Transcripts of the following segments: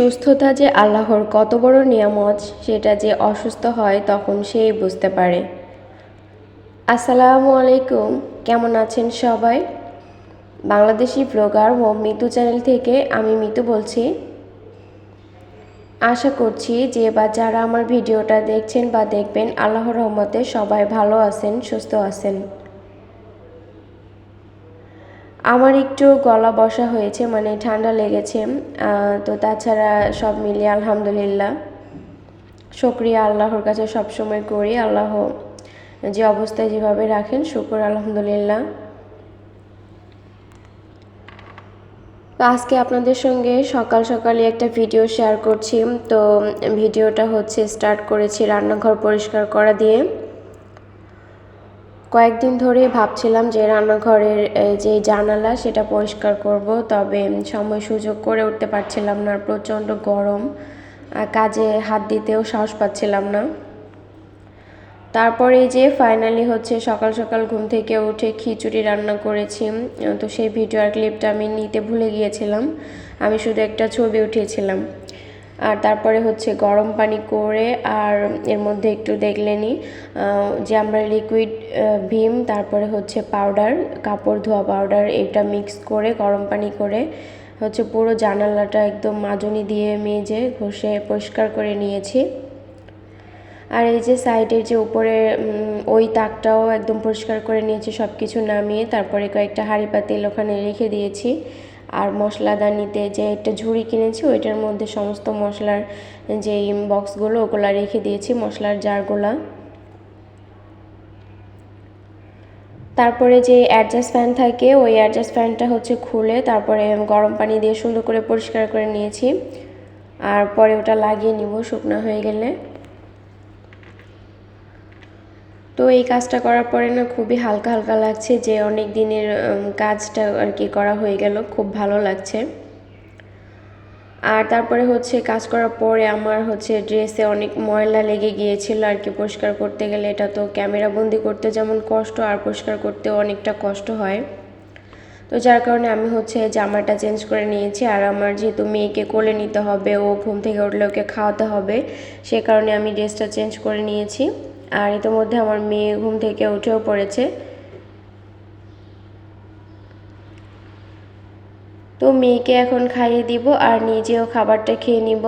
সুস্থতা যে আল্লাহর কত বড় নিয়ামত সেটা যে অসুস্থ হয় তখন সেই বুঝতে পারে। আসসালামু আলাইকুম, কেমন আছেন সবাই? বাংলাদেশি ব্লগার ও মিতু চ্যানেল থেকে আমি মিতু বলছি। আশা করছি যে বা যারা আমার ভিডিওটা দেখছেন বা দেখবেন আল্লাহর রহমতে সবাই ভালো আছেন, সুস্থ আছেন। আমার একটু গলা বসা হয়েছে, মানে ঠান্ডা লেগেছে, তো তাছাড়া সব মিলিয়ে আলহামদুলিল্লাহ শুকরিয়া আল্লাহর কাছে সবসময় করি। আল্লাহ যে অবস্থায় যেভাবে রাখেন, শুকর আলহামদুলিল্লাহ। তো আজকে আপনাদের সঙ্গে সকাল সকালে একটা ভিডিও শেয়ার করছি। তো ভিডিওটা হচ্ছে স্টার্ট করেছি রান্নাঘর পরিষ্কার করা দিয়ে। কয়েকদিন ধরে ভাবছিলাম যে রান্নাঘরের যে জানালা সেটা পরিষ্কার করব, তবে সময় সুযোগ করে উঠতে পারছিলাম না, প্রচণ্ড গরম, কাজে হাত দিতেও সাহস পাচ্ছিলাম না। তারপরে যে ফাইনালি হচ্ছে সকাল সকাল ঘুম থেকে উঠে খিচুড়ি রান্না করেছি। তো সেই ভিডিও আর ক্লিপটা আমি নিতে ভুলে গিয়েছিলাম, আমি শুধু একটা ছবি উঠিয়েছিলাম। আর তারপরে হচ্ছে গরম পানি করে, আর এর মধ্যে একটু দেখলেনি যে আমরা লিকুইড ভিম, তারপরে হচ্ছে পাউডার, কাপড় ধোয়া পাউডার, এটা মিক্স করে গরম পানি করে হচ্ছে পুরো জানালাটা একদম মাজনি দিয়ে মেজে ঘষে পরিষ্কার করে নিয়েছি। আর এই যে সাইডের যে উপরে ওই তাকটাও একদম পরিষ্কার করে নিয়েছি, সব কিছু নামিয়ে তারপরে কয়েকটা হাঁড়ি পাতিল ওখানে রেখে দিয়েছি। আর মশলাদানিতে যে একটা ঝুড়ি কিনেছি ওইটার মধ্যে সমস্ত মশলার যে বক্সগুলো ওগুলা রেখে দিয়েছি, মশলার জারগুলা। তারপরে যে অ্যাডজাস্ট ফ্যান থাকে ওই অ্যাডজাস্ট ফ্যানটা হচ্ছে খুলে তারপরে গরম পানি দিয়ে সুন্দর করে পরিষ্কার করে নিয়েছি। আর পরে ওটা লাগিয়ে নিব শুকনো হয়ে গেলে। তো এই কাজটা করার পরে না খুবই হালকা হালকা লাগছে, যে অনেক দিনের কাজটা আর কি করা হয়ে গেল, খুব ভালো লাগছে। আর তারপরে হচ্ছে কাজ করার পরে আমার হচ্ছে ড্রেসে অনেক ময়লা লেগে গিয়েছিল আর কি, পরিষ্কার করতে গেলে এটা তো ক্যামেরা বন্দি করতে যেমন কষ্ট, আর পরিষ্কার করতেও অনেকটা কষ্ট হয়। তো যার কারণে আমি হচ্ছে জামাটা চেঞ্জ করে নিয়েছি। আর আমার যেহেতু মেয়েকে কোলে নিতে হবে, ও ঘুম থেকে উঠলে ওকে খাওয়াতে হবে, সে কারণে আমি ড্রেসটা চেঞ্জ করে নিয়েছি। আর ইতোমধ্যে আমার মেয়ে ঘুম থেকে উঠেও পড়েছে। তো মেয়েকে এখন খাইয়ে দিব আর নিজেও খাবারটা খেয়ে নিব।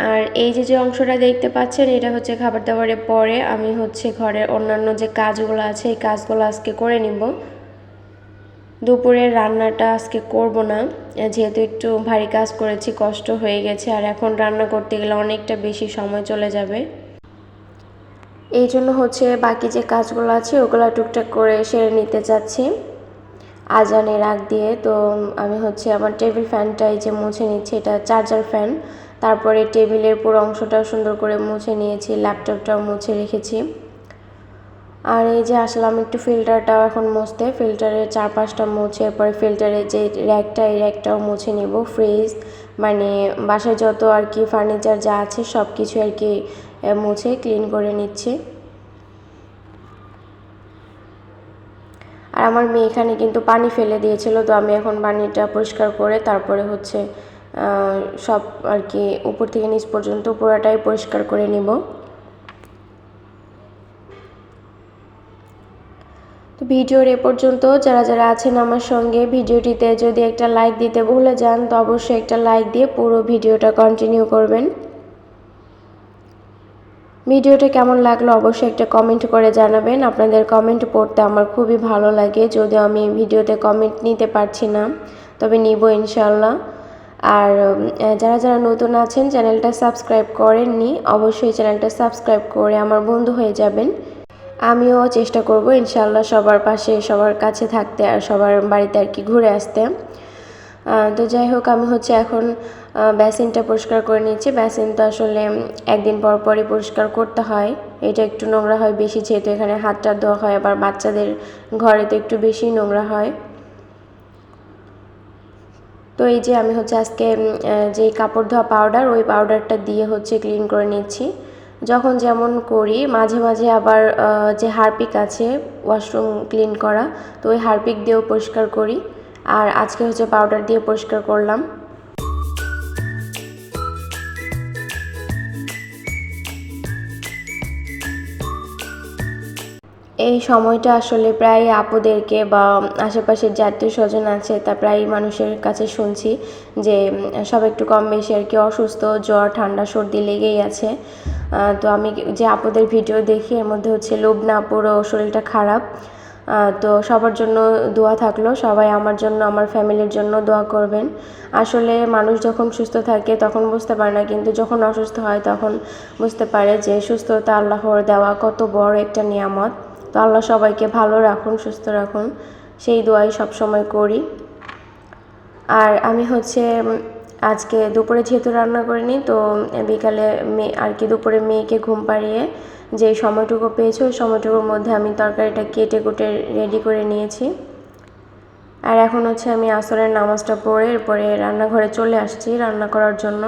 আর এই যে অংশটা দেখতে পাচ্ছেন এটা হচ্ছে খাবার দাবারের পরে আমি হচ্ছে ঘরের অন্যান্য যে কাজগুলো আছে এই কাজগুলো আজকে করে নিব। দুপুরের রান্নাটা আজকে করব না, যেহেতু একটু ভারী কাজ করেছি, কষ্ট হয়ে গেছে, আর এখন রান্না করতে গেলে অনেকটা বেশি সময় চলে যাবে। এই জন্য হচ্ছে বাকি যে কাজগুলো আছে ওগুলো টুকটাক করে সেরে নিতে চাচ্ছি আজানের আগ দিয়ে। তো আমি হচ্ছে আমার টেবিল ফ্যানটা এই যে মুছে নিচ্ছি, এটা চার্জার ফ্যান। তারপরে টেবিলের পুরো অংশটাও সুন্দর করে মুছে নিয়েছি, ল্যাপটপটাও মুছে রেখেছি। আর এই যে আসলাম একটু ফিল্টারটাও এখন মুছতে, ফিল্টারের চারপাশটা মুছে, এরপরে ফিল্টারের যে র্যাকটা এই র্যাকটাও মুছে নেব। ফ্রিজ মানে বাসায় যত আর কি ফার্নিচার যা আছে সব কিছু আর কি মুছে ক্লিন করে নিচ্ছি। আর আমার মেয়ে এখানে কিন্তু পানি ফেলে দিয়েছিল, তো আমি এখন পানিটা পরিষ্কার করে তারপরে হচ্ছে সব আর কি উপর থেকে নিচ পর্যন্ত পুরোটাই পরিষ্কার করে নিব। তো ভিডিওর এ পর্যন্ত যারা যারা আছেন আমার সঙ্গে, ভিডিওটিতে যদি একটা লাইক দিতে ভুলে যান তো অবশ্যই একটা লাইক দিয়ে পুরো ভিডিওটা কন্টিনিউ করবেন। ভিডিওটা কেমন লাগলো অবশ্যই একটা কমেন্ট করে জানাবেন, আপনাদের কমেন্ট পড়তে আমার খুবই ভালো লাগে, যদিও আমি ভিডিওতে কমেন্ট নিতে পারছি না, তবে নিব ইনশাল্লাহ। আর যারা যারা নতুন আছেন চ্যানেলটা সাবস্ক্রাইব করেননি অবশ্যই চ্যানেলটা সাবস্ক্রাইব করে আমার বন্ধু হয়ে যাবেন। আমিও চেষ্টা করব ইনশাল্লাহ সবার পাশে সবার কাছে থাকতে আর সবার বাড়িতে আর কি ঘুরে আসতে। তো যাই হোক আমি হচ্ছে এখন বেসিনটা পরিষ্কার করে নিচ্ছি। বেসিন তো আসলে একদিন পর পরই পরিষ্কার করতে হয়, এটা একটু নোংরা হয় বেশি, যেহেতু এখানে হাতটা ধোয়া হয়, আবার বাচ্চাদের ঘরে তো একটু বেশি নোংরা হয়। তো এই যে আমি হচ্ছে আজকে যে কাপড় ধোয়া পাউডার ওই পাউডারটা দিয়ে হচ্ছে ক্লিন করে নিচ্ছি। যখন যেমন করি, মাঝে মাঝে আবার যে হারপিক আছে ওয়াশরুম ক্লিন করা, তো ওই হারপিক দিয়েও পরিষ্কার করি। আর আজকে হচ্ছে পাউডার দিয়ে পরিষ্কার করলাম। এই সময়টা আসলে প্রায় আপুদেরকে বা আশেপাশের যে আত্মীয়স্বজন আছে তা প্রায় মানুষের কাছে শুনছি যে সব একটু কম বেশি আর কি অসুস্থ, জ্বর ঠান্ডা সর্দি লেগেই আছে। তো আমি যে আপুদের ভিডিও দেখি এর মধ্যে হচ্ছে লুবনা আপুরও শরীরটা খারাপ। তো সবার জন্য দোয়া থাকলো, সবাই আমার জন্য আমার ফ্যামিলির জন্য দোয়া করবেন। আসলে মানুষ যখন সুস্থ থাকে তখন বুঝতে পারে না, কিন্তু যখন অসুস্থ হয় তখন বুঝতে পারে যে সুস্থতা আল্লাহর দেওয়া কত বড় একটা নিয়ামত। তো আল্লাহ সবাইকে ভালো রাখুন, সুস্থ রাখুন, সেই দোয়াই সবসময় করি। আর আমি হচ্ছে আজকে দুপুরে যেহেতু রান্না করিনি, তো বিকালে আর কি দুপুরে মেয়েকে ঘুম পাড়িয়ে যে সময়টুকু পেয়েছি ওই সময়টুকুর মধ্যে আমি তরকারিটা কেটে কুটে রেডি করে নিয়েছি। আর এখন হচ্ছে আমি আসরের নামাজটা পড়ে এরপরে রান্নাঘরে চলে আসছি রান্না করার জন্য।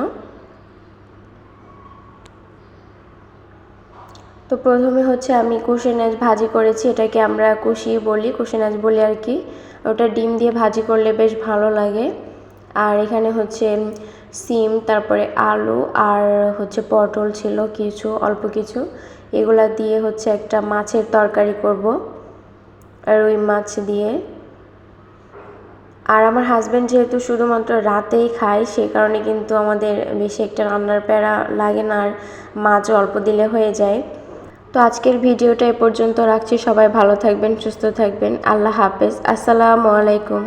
তো প্রথমে হচ্ছে আমি কুশিনাজ ভাজি করেছি, এটাকে আমরা কুশি বলি, কুশিনাজ বলি আর কি। ওটা ডিম দিয়ে ভাজি করলে বেশ ভালো লাগে। আর এখানে হচ্ছে সিম, তারপরে আলু আর হচ্ছে পটল ছিল কিছু, অল্প কিছু, এগুলা দিয়ে হচ্ছে একটা মাছের তরকারি করব, আর ওই মাছ দিয়ে। আর আমার হাজব্যান্ড যেহেতু শুধুমাত্র রাতেই খায় সেই কারণে কিন্তু আমাদের বেশি একটা রান্নার প্যারা লাগে না, আর মাছও অল্প দিলে হয়ে যায়। তো আজকের ভিডিওটা এ পর্যন্ত রাখছি। সবাই ভালো থাকবেন, সুস্থ থাকবেন। আল্লাহ হাফেজ, আসসালামু আলাইকুম।